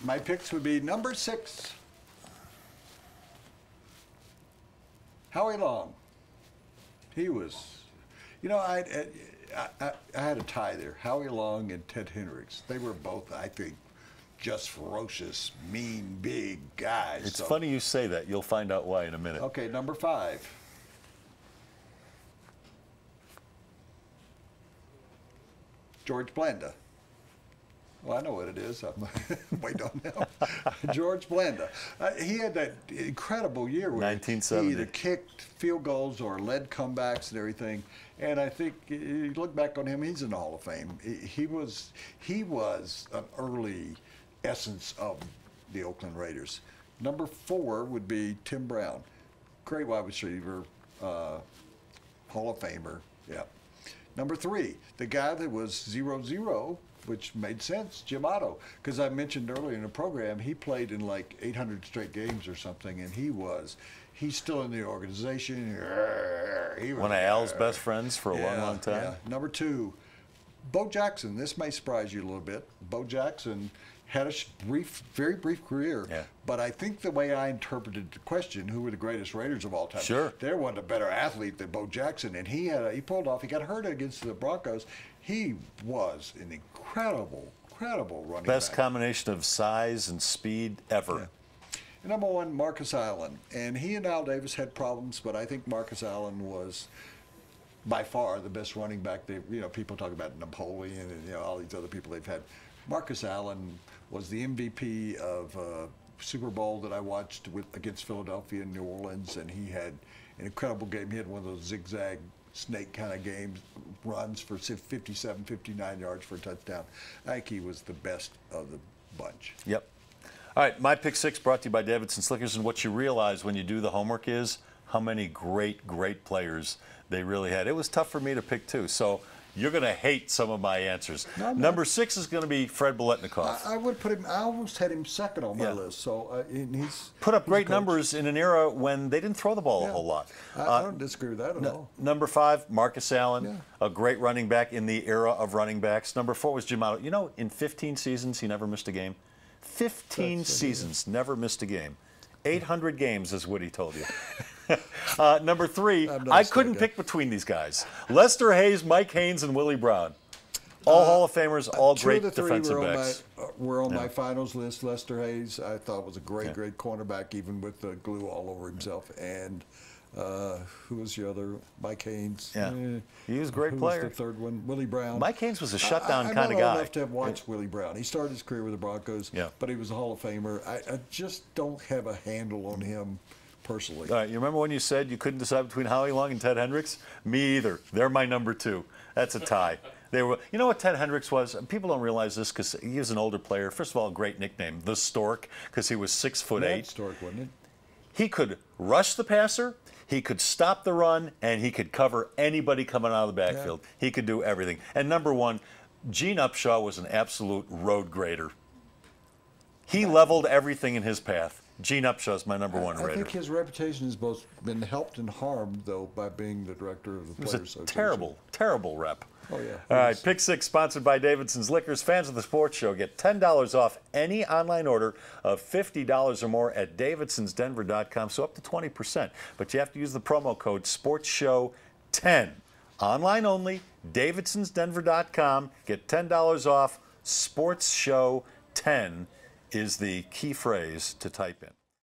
my picks would be number 6, Howie Long. He was, you know, I had a tie there. Howie Long and Ted Hendricks. They were both, I think, just ferocious, mean, big guys. It's funny you say that. You'll find out why in a minute. Okay, number 5. George Blanda. Well, I know what it is. We don't know. George Blanda. He had that incredible year where 1970. he either kicked field goals or led comebacks and everything. And I think you look back on him, he's in the Hall of Fame. He was an early essence of the Oakland Raiders. Number 4 would be Tim Brown. Great wide receiver, Hall of Famer. Yeah. Number 3, the guy that was 0-0, which made sense, Jim Otto. Because I mentioned earlier in the program, he played in like 800 straight games or something, and he's still in the organization. He was one of Al's best friends for a long, long time. Yeah. Number 2, Bo Jackson. This may surprise you a little bit. Bo Jackson had a very brief career. Yeah. But I think the way I interpreted the question, who were the greatest Raiders of all time? Sure. There wasn't a better athlete than Bo Jackson, and he pulled off. He got hurt against the Broncos. He was an incredible running back. Best combination of size and speed ever. Yeah. And number 1, Marcus Allen. And he and Al Davis had problems, but I think Marcus Allen was by far the best running back. People talk about Napoleon and all these other people they've had. Marcus Allen was the MVP of Super Bowl that I watched against Philadelphia and New Orleans, and he had an incredible game. He had one of those zigzag snake kind of games, runs for 57, 59 yards for a touchdown. I think he was the best of the bunch. Yep. All right, my pick 6 brought to you by Davidson Slickers, and what you realize when you do the homework is how many great players they really had. It was tough for me to pick 2, so you're going to hate some of my answers. No, Number 6 is going to be Fred Biletnikoff. I would put him. I almost had him second on my list. So he's put up great numbers in an era when they didn't throw the ball a whole lot. I don't disagree with that at all. Number 5, Marcus Allen, a great running back in the era of running backs. Number 4 was Jim Otto. You know, in 15 seasons, he never missed a game. 15 seasons, never missed a game. 800 games is what he told you. Number 3, I couldn't pick between these guys. Lester Hayes, Mike Haynes, and Willie Brown. All Hall of Famers, all great defensive backs. Were on my finals list. Lester Hayes, I thought was a great cornerback, even with the glue all over himself. And who was the other? Mike Haynes. Yeah, he was a great player. Who was the third one? Willie Brown. Mike Haynes was a shutdown kind of guy. I'm not old enough to have watched Willie Brown. He started his career with the Broncos, but he was a Hall of Famer. I just don't have a handle on him personally. All right, you remember when you said you couldn't decide between Howie Long and Ted Hendricks? Me either. They're my number 2. That's a tie. They were. You know what Ted Hendricks was? People don't realize this because he was an older player. First of all, a great nickname, the Stork, because he was 6'8". Mad Stork, wasn't it? He could rush the passer, he could stop the run, and he could cover anybody coming out of the backfield. He could do everything. And number 1, Gene Upshaw was an absolute road grader. He leveled everything in his path. Gene Upshaw is my number 1 Raider. I think his reputation has both been helped and harmed, though, by being the director of the Players Association. It was a terrible rep. Oh, yeah. All right, Pick 6 sponsored by Davidson's Liquors. Fans of the Sports Show get $10 off any online order of $50 or more at davidsonsdenver.com, so up to 20%. But you have to use the promo code SPORTSHOW10. Online only, davidsonsdenver.com. Get $10 off. SPORTSSHOW10 is the key phrase to type in.